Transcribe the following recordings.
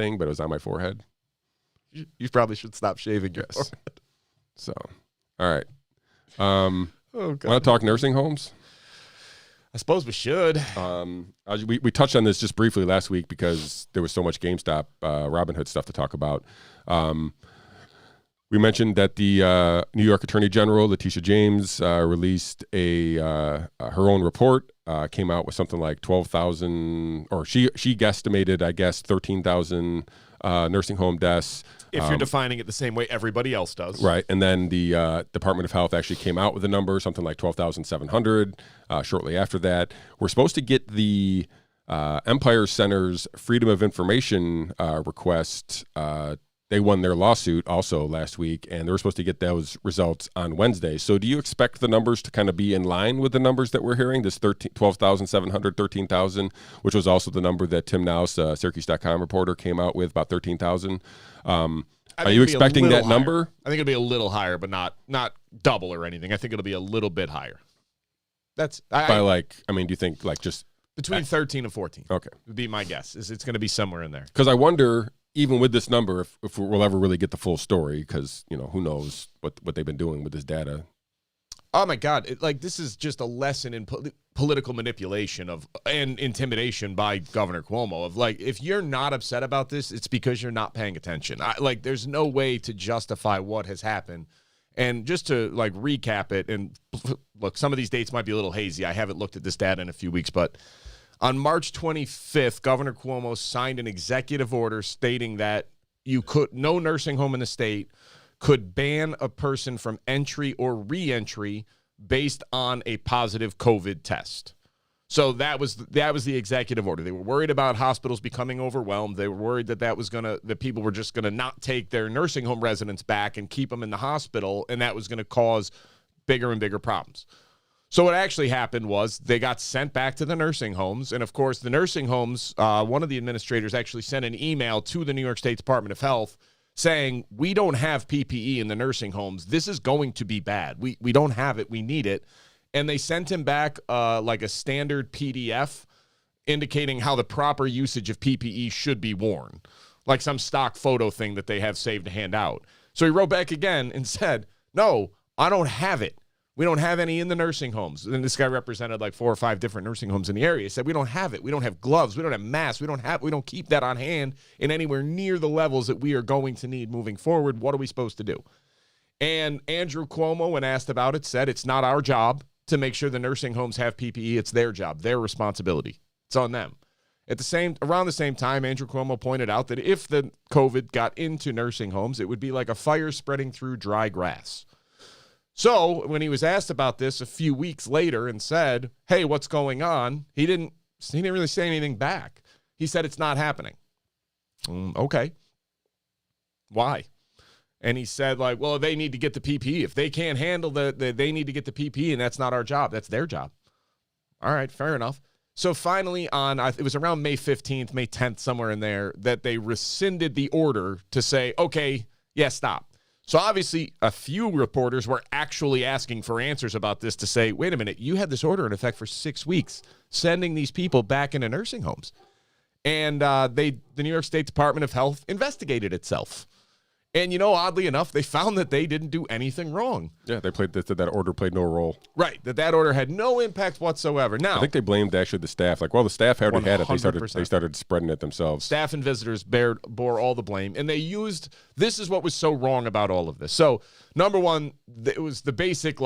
thing, but it was on my forehead. You probably should stop shaving your forehead. So, all right. Oh, God. Want to talk nursing homes? I suppose we should. We touched on this just briefly last week because there was so much GameStop Robinhood stuff to talk about. We mentioned that the New York Attorney General, Letitia James, released her own report, came out with something like 12,000, or she guesstimated, I guess, 13,000 nursing home deaths. If you're defining it the same way everybody else does. Right. And then the Department of Health actually came out with a number, something like 12,700 shortly after that. We're supposed to get the Empire Center's Freedom of Information request. They won their lawsuit also last week, and they were supposed to get those results on Wednesday. So do you expect the numbers to kind of be in line with the numbers that we're hearing, this 12,700, 13,000, which was also the number that Tim Nouse, Syracuse.com reporter, came out with, about 13,000? Are you expecting that number? I think it'll be a little higher, but not double or anything. I think it'll be a little bit higher. Do you think like just between 13 and 14? Okay, would be my guess. It's going to be somewhere in there. Because I wonder, even with this number, if we'll ever really get the full story, because who knows what they've been doing with this data. Oh my God! This is just a lesson in political manipulation and intimidation by Governor Cuomo. If you're not upset about this, it's because you're not paying attention. There's no way to justify what has happened. And just to recap it, and look, some of these dates might be a little hazy. I haven't looked at this data in a few weeks, but on March 25th, Governor Cuomo signed an executive order stating that no nursing home in the state could ban a person from entry or re-entry based on a positive COVID test. So that was the executive order. They were worried about hospitals becoming overwhelmed. They were worried that people were just gonna not take their nursing home residents back and keep them in the hospital, and that was gonna cause bigger and bigger problems. So what actually happened was they got sent back to the nursing homes, and of course the nursing homes, one of the administrators actually sent an email to the New York State Department of Health saying, we don't have PPE in the nursing homes. This is going to be bad. We don't have it. We need it. And they sent him back a standard PDF indicating how the proper usage of PPE should be worn, like some stock photo thing that they have saved to hand out. So he wrote back again and said, no, I don't have it. We don't have any in the nursing homes. And this guy represented 4 or 5 different nursing homes in the area. He said, we don't have it. We don't have gloves. We don't have masks. We don't keep that on hand in anywhere near the levels that we are going to need moving forward. What are we supposed to do? And Andrew Cuomo, when asked about it, said it's not our job to make sure the nursing homes have PPE. It's their job, their responsibility. It's on them. Around the same time, Andrew Cuomo pointed out that if the COVID got into nursing homes, it would be like a fire spreading through dry grass. So when he was asked about this a few weeks later and said, hey, what's going on? He didn't really say anything back. He said it's not happening. Okay. Why? And he said, well, they need to get the PPE. If they can't handle they need to get the PPE, and that's not our job. That's their job. All right, fair enough. So finally it was around May 15th, May 10th, somewhere in there, that they rescinded the order to say, okay, yeah, stop. So obviously a few reporters were actually asking for answers about this to say, wait a minute, you had this order in effect for 6 weeks, sending these people back into nursing homes. And the New York State Department of Health investigated itself. And, oddly enough, they found that they didn't do anything wrong. Yeah, that order played no role. Right, that order had no impact whatsoever. Now, I think they blamed actually the staff. The staff already had it. They started spreading it themselves. Staff and visitors bore all the blame. And this is what was so wrong about all of this. So, number one, it was the basic,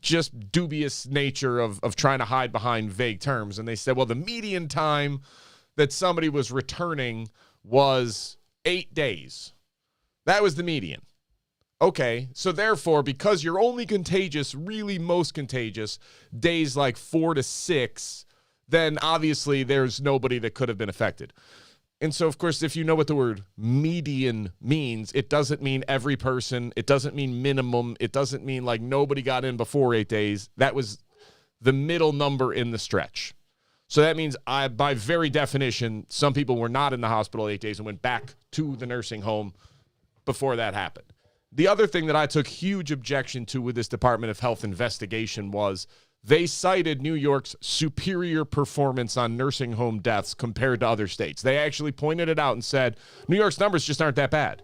just dubious nature of trying to hide behind vague terms. And they said, well, the median time that somebody was returning was 8 days. That was the median. Okay, so therefore, because you're only contagious, really most contagious, days 4 to 6, then obviously there's nobody that could have been affected. And so, of course, if you know what the word median means, it doesn't mean every person. It doesn't mean minimum. It doesn't mean nobody got in before 8 days. That was the middle number in the stretch. So that means, by very definition, some people were not in the hospital 8 days and went back to the nursing home before that happened. The other thing that I took huge objection to with this Department of Health investigation was They cited New York's superior performance on nursing home deaths compared to other states. They actually pointed it out and said, New York's numbers just aren't that bad.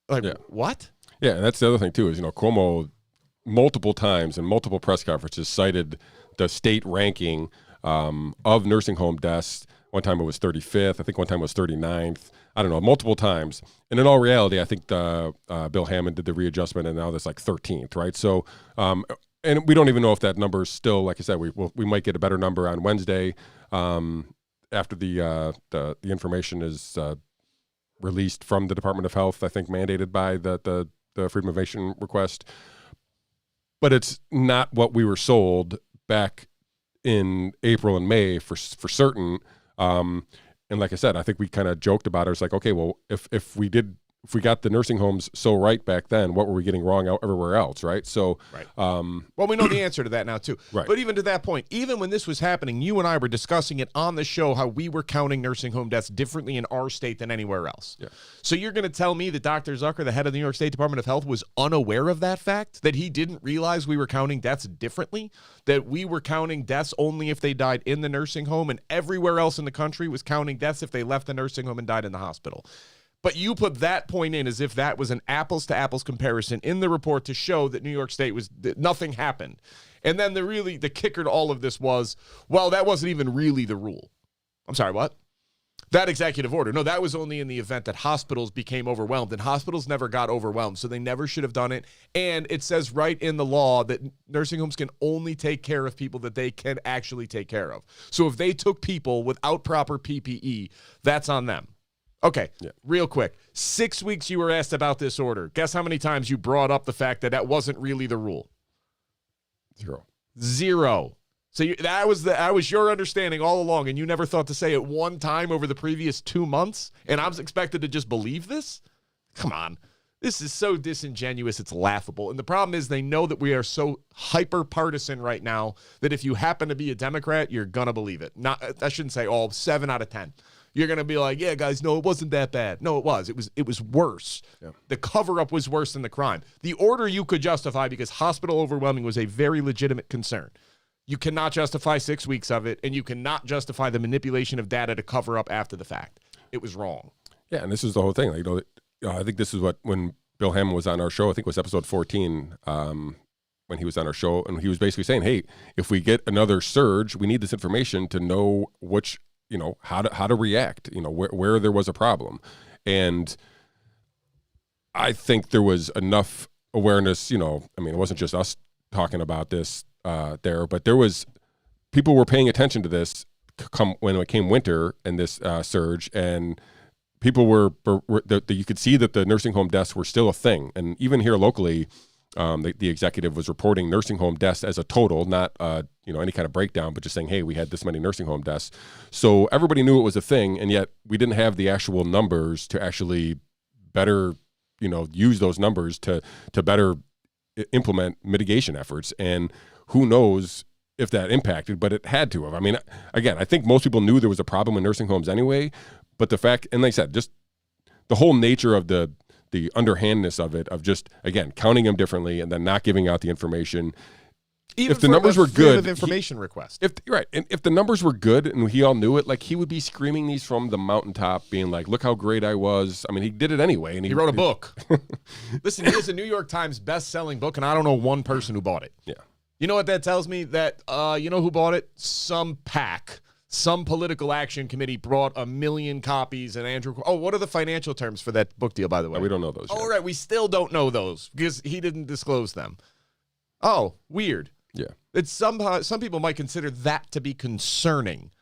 Like, what? Yeah, and that's the other thing, too, is, Cuomo multiple times in multiple press conferences cited the state ranking of nursing home deaths. One time it was 35th. I think one time it was 39th. I don't know, multiple times. And in all reality, I think Bill Hammond did the readjustment, and now there's like 13th, right? So, and we don't even know if that number is still, like I said, we might get a better number on Wednesday after the information is released from the Department of Health, I think mandated by the Freedom of Information request. But it's not what we were sold back in April and May for certain. And like I said, I think we kind of joked about it. It's like, okay, well, if we got the nursing homes so right back then, what were we getting wrong everywhere else, right? So, well, we know the answer to that now too. Right. But even to that point, even when this was happening, you and I were discussing it on the show how we were counting nursing home deaths differently in our state than anywhere else. Yeah. So you're going to tell me that Dr. Zucker, the head of the New York State Department of Health, was unaware of that fact, that he didn't realize we were counting deaths differently, that we were counting deaths only if they died in the nursing home, and everywhere else in the country was counting deaths if they left the nursing home and died in the hospital. But you put that point in as if that was an apples-to-apples comparison in the report to show that New York State that nothing happened. And then the kicker to all of this was, well, that wasn't even really the rule. I'm sorry, what? That executive order. No, that was only in the event that hospitals became overwhelmed, and hospitals never got overwhelmed, so they never should have done it. And it says right in the law that nursing homes can only take care of people that they can actually take care of. So if they took people without proper PPE, that's on them. Okay, Real quick. 6 weeks you were asked about this order. Guess how many times you brought up the fact that wasn't really the rule? Zero. So that was your understanding all along, and you never thought to say it one time over the previous 2 months, and I was expected to just believe this? Come on. This is so disingenuous, it's laughable. And the problem is they know that we are so hyper-partisan right now that if you happen to be a Democrat, you're going to believe it. I shouldn't say all, 7 out of 10. You're going to be like, yeah, guys, no, it wasn't that bad. No, it was. It was worse. Yeah. The cover-up was worse than the crime. The order you could justify because hospital overwhelming was a very legitimate concern. You cannot justify 6 weeks of it, and you cannot justify the manipulation of data to cover up after the fact. It was wrong. Yeah, and this is the whole thing. I think this is when Bill Hammond was on our show, I think it was episode 14, when he was on our show, and he was basically saying, hey, if we get another surge, we need this information to know which, how to react, where there was a problem. And I think there was enough awareness, it wasn't just us talking about this there, but there was people were paying attention to this when it came winter and this surge, and people were you could see that the nursing home deaths were still a thing. And even here locally, the executive was reporting nursing home deaths as a total, not any kind of breakdown, but just saying, hey, we had this many nursing home deaths. So everybody knew it was a thing, and yet we didn't have the actual numbers to actually better, use those numbers to better implement mitigation efforts. And who knows if that impacted, but it had to have. Again, I think most people knew there was a problem in nursing homes anyway, but the fact, and like I said, just the whole nature of the underhandness of it, of just, again, counting them differently and then not giving out the information. Even if the numbers were good, information request. If the numbers were good and he all knew it, like he would be screaming these from the mountaintop, being like, "Look how great I was." He did it anyway, and he wrote a book. Listen, he has a New York Times best-selling book, and I don't know one person who bought it. Yeah, you know what that tells me? That you know who bought it? Some PAC. Some political action committee brought 1 million copies, and Andrew. Oh, what are the financial terms for that book deal, by the way? We don't know those yet. Oh, right. We still don't know those because he didn't disclose them. Oh, weird. Yeah. It's some people might consider that to be concerning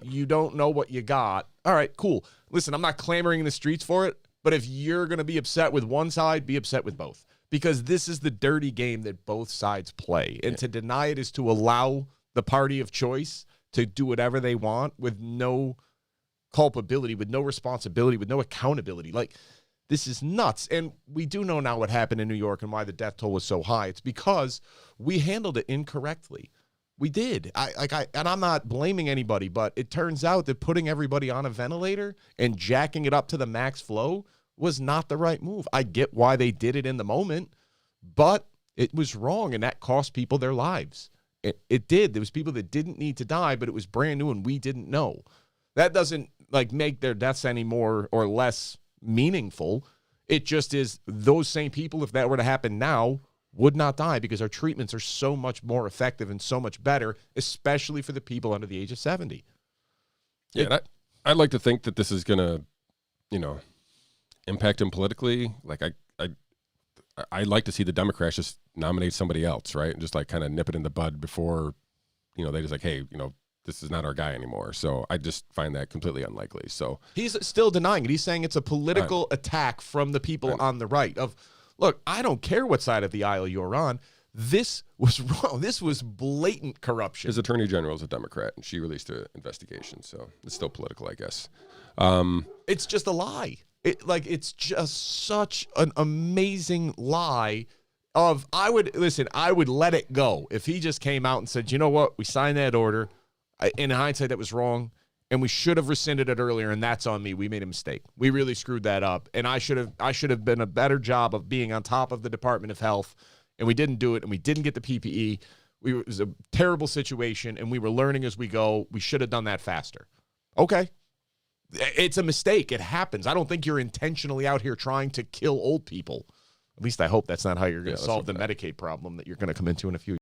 you don't know what you got. All right, cool. Listen, I'm not clamoring in the streets for it, but if you're going to be upset with one side, be upset with both, because this is the dirty game that both sides play. And to deny it is to allow the party of choice to do whatever they want with no culpability, with no responsibility, with no accountability. Like, this is nuts. And we do know now what happened in New York and why the death toll was so high. It's because we handled it incorrectly. We did. And I'm not blaming anybody, but it turns out that putting everybody on a ventilator and jacking it up to the max flow was not the right move. I get why they did it in the moment, but it was wrong, and that cost people their lives. It did. There was people that didn't need to die, but it was brand new and we didn't know. That doesn't like make their deaths any more or less meaningful. It just is those same people, if that were to happen now, would not die because our treatments are so much more effective and so much better, especially for the people under the age of 70. Yeah, I'd like to think that this is going to, impact him politically. Like I'd like to see the Democrats just nominate somebody else, right? And just like kind of nip it in the bud before, they just like, hey, this is not our guy anymore. So I just find that completely unlikely. So he's still denying it. He's saying it's a political attack from the people on the right of, look, I don't care what side of the aisle you're on. This was wrong. This was blatant corruption. His attorney general is a Democrat, and she released an investigation. So it's still political, I guess. It's just a lie. It's just such an amazing lie I would let it go. If he just came out and said, you know what, we signed that order. In hindsight, that was wrong, and we should have rescinded it earlier, and that's on me. We made a mistake. We really screwed that up, and I should have been a better job of being on top of the Department of Health, and we didn't do it, and we didn't get the PPE. It was a terrible situation, and we were learning as we go. We should have done that faster. Okay. It's a mistake. It happens. I don't think you're intentionally out here trying to kill old people. At least I hope that's not how you're going to solve the Medicaid problem that you're going to come into in a few years.